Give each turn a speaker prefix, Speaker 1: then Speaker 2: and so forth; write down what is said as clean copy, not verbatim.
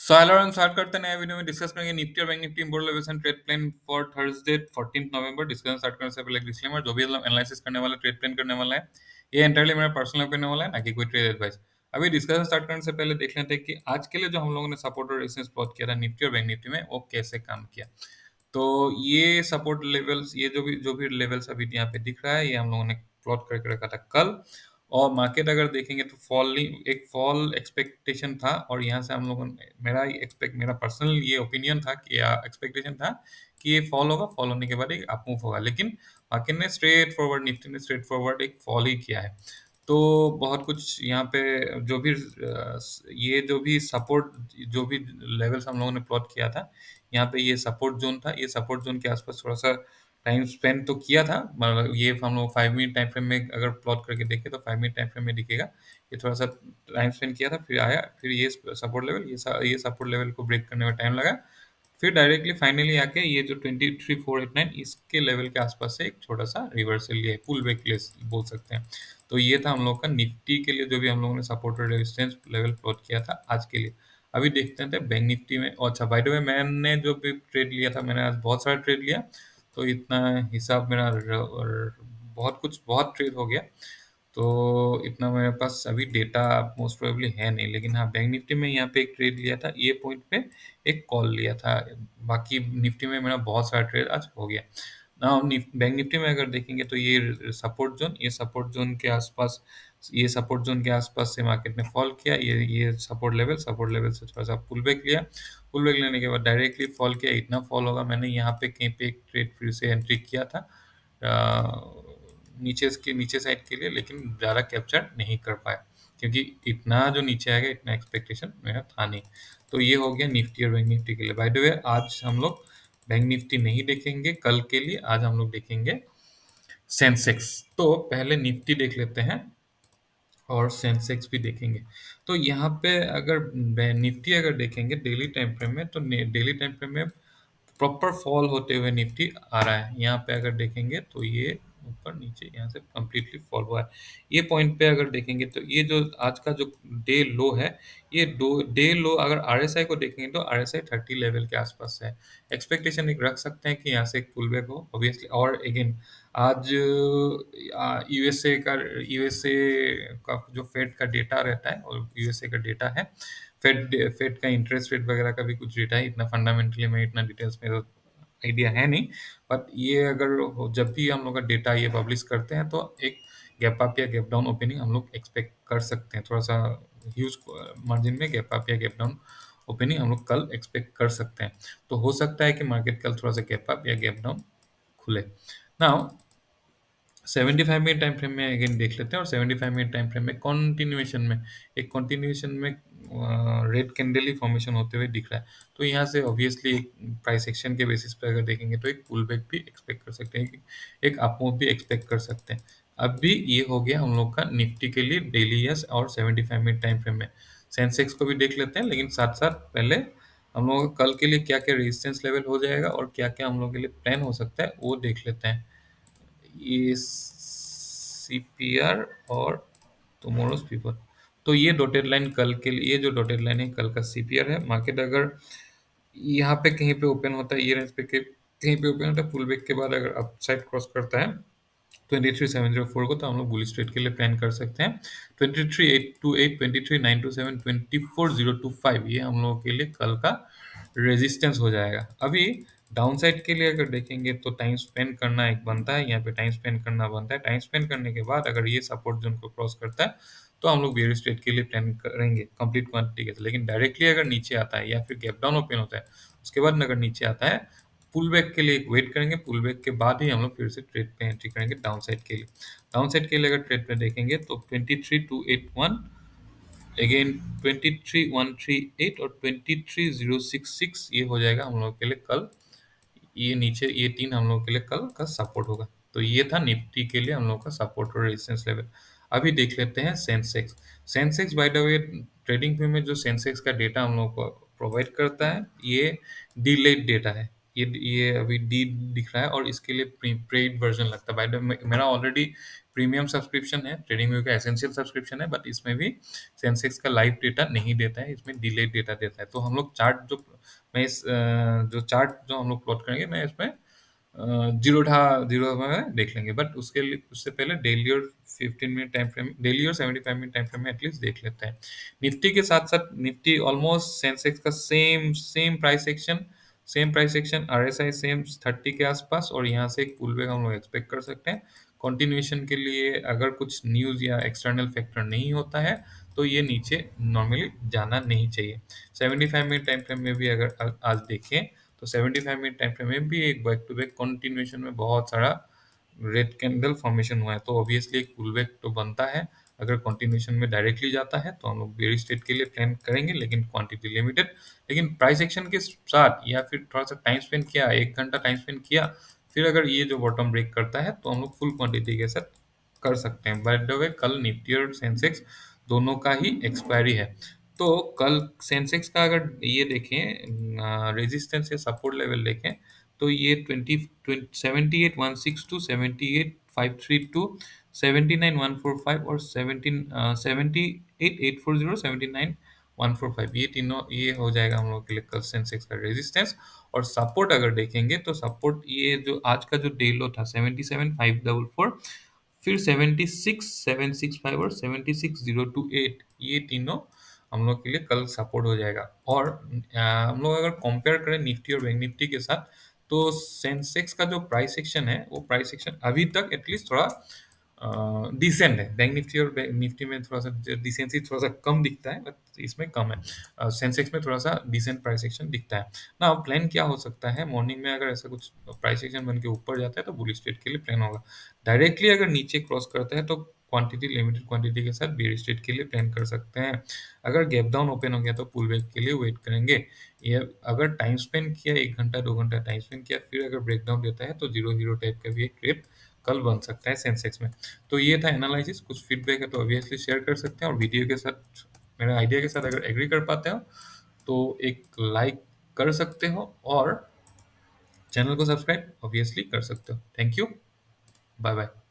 Speaker 1: साइलर हम स्टार्ट करते हैं नए वीडियो में डिस्कस करेंगे निफ्टी और bank Nifty import levels and trade plan for Thursday 14 November. Discussion start करने से पहले एक डिस्क्लेमर, जो भी हम एनालिसिस करने वाला ट्रेड प्लान करने वाला है ये एंटायरली मेरा पर्सनल ओपिनियन वाला है, ना कि कोई ट्रेड एडवाइस। अभी डिस्कशन स्टार्ट करने से पहले देख लेते हैं कि आज के लिए जो हम लोगों ने सपोर्ट और रेजिस्टेंस प्लॉट किया था निफ्टी और बैंक निफ्टी में वो कैसे काम किया। तो ये सपोर्ट लेवल्स, ये जो भी लेवल्स अभी यहाँ पे दिख रहा है, ये हम लोगों ने प्लॉट करके रखा था कल। और मार्केट अगर देखेंगे तो फॉलिंग एक फॉल एक्सपेक्टेशन था, और यहाँ से हम लोगों ने मेरा पर्सनल ये ओपिनियन था कि एक्सपेक्टेशन था कि ये फॉल होगा, फॉल होने के बाद एक अप मूव होगा, लेकिन मार्केट ने स्ट्रेट फॉरवर्ड, निफ्टी ने स्ट्रेट फॉरवर्ड एक फॉल ही किया है। तो बहुत कुछ यहाँ पे जो भी ये जो भी लेवल्स हम लोगों ने प्लॉट किया था, यहाँ पे ये सपोर्ट जोन था। ये सपोर्ट जोन के आसपास थोड़ा सा टाइम स्पेंड तो किया था, मतलब ये हम लोग 5 मिनट टाइम फ्रेम में अगर प्लॉट करके देखें तो 5 मिनट टाइम फ्रेम में दिखेगा। ये थोड़ा सा टाइम स्पेंड किया था, फिर आया, फिर ये सपोर्ट लेवल, ये सपोर्ट लेवल को ब्रेक करने में टाइम लगा, फिर डायरेक्टली फाइनली आके ये जो 23,489 इसके लेवल के आसपास से एक छोटा सा रिवर्सल लिया है, पुल बैक बोल सकते हैं। तो ये था हम लोग का निफ्टी के लिए, जो भी हम लोगों ने सपोर्ट और रेजिस्टेंस लेवल प्लॉट किया था आज के लिए। अभी देखते हैं बैंक निफ्टी में। अच्छा, बाय द वे, मैंने जो भी ट्रेड लिया था, मैंने आज बहुत सारा ट्रेड लिया, तो इतना हिसाब मेरा बहुत ट्रेड हो गया। तो इतना मेरे पास अभी डेटा मोस्ट प्रोबेबली है नहीं, लेकिन हाँ, बैंक निफ्टी में यहाँ पे एक ट्रेड लिया था, ये पॉइंट पे एक कॉल लिया था। बाकी निफ्टी में मेरा बहुत सारा ट्रेड आज हो गया ना। बैंक निफ्टी में अगर देखेंगे तो ये सपोर्ट जोन के आसपास, ये सपोर्ट जोन के आसपास से मार्केट ने फॉल किया। ये सपोर्ट लेवल से थोड़ा सा पुल बैक लिया। पुल बैक लेने के बाद डायरेक्टली फॉल किया। इतना फॉल होगा, मैंने यहाँ पे कहीं पे एक ट्रेड फिर से एंट्री किया था नीचे साइड के लिए, लेकिन ज़्यादा कैप्चर नहीं कर पाया, क्योंकि इतना जो नीचे आएगा इतना एक्सपेक्टेशन मेरा था नहीं। तो ये हो गया निफ्टी और बैंक निफ्टी के लिए। बाय द वे, आज हम लोग बैंक निफ्टी नहीं देखेंगे कल के लिए, आज हम लोग देखेंगे सेंसेक्स। तो पहले निफ्टी देख लेते हैं और सेंसेक्स भी देखेंगे। तो यहाँ पे अगर निफ्टी अगर देखेंगे डेली टाइम फ्रेम में, तो डेली टाइम फ्रेम में प्रॉपर फॉल होते हुए निफ्टी आ रहा है। यहाँ पे अगर देखेंगे तो ये ऊपर नीचे यहाँ से कंप्लीटली फॉल हुआ है। ये पॉइंट पे अगर देखेंगे तो ये जो आज का जो डे लो है, ये दो डे लो अगर आरएसआई को देखेंगे तो आरएसआई 30 लेवल के आसपास है। एक्सपेक्टेशन एक रख सकते हैं कि यहाँ से एक पुल बैक हो ऑब्वियसली। और अगेन आज यूएसए का जो फेड का डेटा रहता है, और यूएसए का डेटा है, फेड का इंटरेस्ट रेट वगैरह का भी कुछ डेटा है। इतना फंडामेंटली मैं इतना डिटेल्स में आइडिया है नहीं, बट ये जब भी हम लोग का डेटा ये पब्लिश करते हैं तो एक गैप अप या गैप डाउन ओपनिंग हम लोग एक्सपेक्ट कर सकते हैं। थोड़ा सा ह्यूज मार्जिन में गैप अप या गैप डाउन ओपनिंग हम लोग कल एक्सपेक्ट कर सकते हैं। तो हो सकता है कि मार्केट कल थोड़ा सा गैप अप या गैप डाउन खुले। नाउ 75 मिनट टाइम फ्रेम में अगेन देख लेते हैं, और 75 मिनट टाइम फ्रेम में कंटिन्यूएशन में रेड कैंडल ही फॉर्मेशन होते हुए दिख रहा है। तो यहाँ से ऑब्वियसली एक प्राइस एक्शन के बेसिस पे अगर देखेंगे तो एक पुल बैक भी एक्सपेक्ट कर सकते हैं, एक अप मूव भी एक्सपेक्ट कर सकते हैं। अभी ये हो गया हम लोग का निफ्टी के लिए डेली यस और 75 मिनट टाइम फ्रेम में। सेंसेक्स को भी देख लेते हैं, लेकिन साथ साथ पहले हम लोग कल के लिए क्या क्या रेजिस्टेंस लेवल हो जाएगा और क्या क्या हम लोग के लिए प्लान हो सकता है वो देख लेते हैं। ये सीपीआर और टुमारोज पीपल। तो ये डॉटेड लाइन कल के लिए, ये जो डॉटेड लाइन है कल का सीपीआर है। मार्केट अगर यहाँ पे कहीं पे ओपन होता है, ये रेंज पे कहीं पे ओपन होता है, पुल बैक के बाद अगर अपसाइड क्रॉस करता है 23,704 को, तो हम लोग बुलिश ट्रेड के लिए प्लान कर सकते हैं। 23,828, 23,927, 24,025 ये हम लोगों के लिए कल का रेजिस्टेंस हो जाएगा। अभी डाउन साइड के लिए अगर देखेंगे तो टाइम स्पेंड करना एक बनता है, यहाँ पे टाइम स्पेंड करना बनता है। टाइम स्पेंड करने के बाद अगर ये सपोर्ट जोन को क्रॉस करता है तो हम लोग बेयरिश ट्रेड के लिए प्लान करेंगे कंप्लीट क्वांटिटी के साथ। लेकिन डायरेक्टली अगर नीचे आता है या फिर गैप डाउन ओपन होता है, उसके बाद अगर नीचे आता है, पुल बैक के लिए वेट करेंगे। पुल बैक के बाद ही हम लोग फिर से ट्रेड पे एंट्री करेंगे डाउन साइड के लिए। डाउन साइड के लिए अगर ट्रेड पे देखेंगे तो 23,281, अगेन 23,138 और 23,066 ये हो जाएगा हम लोग के लिए कल। ये नीचे ये तीन हम लोग के लिए कल का सपोर्ट होगा। तो ये था निफ्टी के लिए हम लोग का सपोर्ट और रेजिस्टेंस लेवल। अभी देख लेते हैं Sensex. Sensex by the way, trading view में जो सेंसेक्स का डेटा हम लोग को प्रोवाइड करता है, ये डिलेड डेटा है। ये अभी डी दिख रहा है और इसके लिए पेड वर्जन लगता है। बाय द वे मेरा ऑलरेडी प्रीमियम सब्सक्रिप्शन है, ट्रेडिंग व्यू का एसेंशियल सब्सक्रिप्शन है, बट इसमें भी सेंसेक्स का लाइव डेटा नहीं देता है, इसमें डिलेड डेटा देता है। तो हम लोग चार्ट जो मैं इस जो चार्ट जो हम लोग प्लॉट करेंगे, मैं इसमें जीरो में देख लेंगे, बट उसके लिए उससे पहले डेली और 15 मिनट टाइम फ्रेम, डेली और 75 मिनट टाइम फ्रेम में एटलीस्ट देख लेते हैं। निफ्टी के साथ साथ निफ्टी ऑलमोस्ट सेंसेक्स का same price section, RSI same 30 के आसपास, और यहाँ से एक पुल बैक हम लोग एक्सपेक्ट कर सकते हैं। कंटिन्यूएशन के लिए अगर कुछ न्यूज़ या एक्सटर्नल फैक्टर नहीं होता है तो ये नीचे नॉर्मली जाना नहीं चाहिए। 75 मिनट टाइम फ्रेम में भी अगर आज देखें तो 75 मिनट टाइम फ्रेम में भी एक बैक टू बैक कंटिन्यूएशन में बहुत सारा रेड कैंडल फॉर्मेशन हुआ है, तो ऑब्वियसली एक पुल बैक तो बनता है। अगर कंटिन्यूएशन में डायरेक्टली जाता है तो हम लोग बेयर स्टेट के लिए प्लान करेंगे, लेकिन क्वांटिटी लिमिटेड। लेकिन प्राइस एक्शन के साथ या फिर थोड़ा सा टाइम स्पेंड किया, 1 घंटा टाइम स्पेंड किया, फिर अगर ये जो बॉटम ब्रेक करता है तो हम लोग फुल क्वांटिटी के साथ कर सकते हैं। बाय द वे कल निफ्टी और सेंसेक्स दोनों का ही एक्सपायरी है, तो कल सेंसेक्स का अगर ये देखें रेजिस्टेंस या सपोर्ट लेवल देखें तो ये 78,162, 78,532, 79,145 और 78,840, 79,145, ये तीनों ये हो जाएगा हम लोग के लिए कल सेंसेक्स का रेजिस्टेंस। और सपोर्ट अगर देखेंगे तो सपोर्ट ये जो आज का जो डे लो था 77,544, फिर 76,765 और 76,028, ये तीनों हम लोग के लिए कल सपोर्ट हो जाएगा। और हम लोग अगर कंपेयर करें निफ्टी और बैंक निफ्टी के साथ, तो सेंसेक्स का जो प्राइस एक्शन है वो प्राइस एक्शन अभी तक एटलीस्ट थोड़ा डिसेंट है। बैंक निफ्टी और निफ्टी में थोड़ा सा डिसेंसी थोड़ा सा कम दिखता है, बट इसमें कम है। सेंसेक्स में थोड़ा सा डिसेंट प्राइस एक्शन दिखता है ना। प्लान क्या हो सकता है, मॉर्निंग में अगर ऐसा कुछ प्राइस एक्शन बन के ऊपर जाता है तो बुलिश ट्रेड के लिए प्लान होगा। डायरेक्टली अगर नीचे क्रॉस करता है तो क्वांटिटी लिमिटेड क्वांटिटी के साथ बेयर स्टेट के लिए प्लान कर सकते हैं। अगर गैप डाउन ओपन हो गया तो पुल बैक के लिए वेट करेंगे। ये अगर टाइम स्पेंड किया, 1 घंटा 2 घंटा टाइम स्पेंड किया, फिर अगर ब्रेकडाउन देता है तो जीरो जीरो टाइप का भी एक ट्रेड कल बन सकता है सेंसेक्स में। तो ये था एनालिसिस। कुछ फीडबैक है तो ऑब्वियसली शेयर कर सकते हैं, और वीडियो के साथ मेरे आइडिया के साथ अगर एग्री कर पाते हो तो एक लाइक कर सकते हो, और चैनल को सब्सक्राइब ऑब्वियसली कर सकते हो। Thank you, bye bye.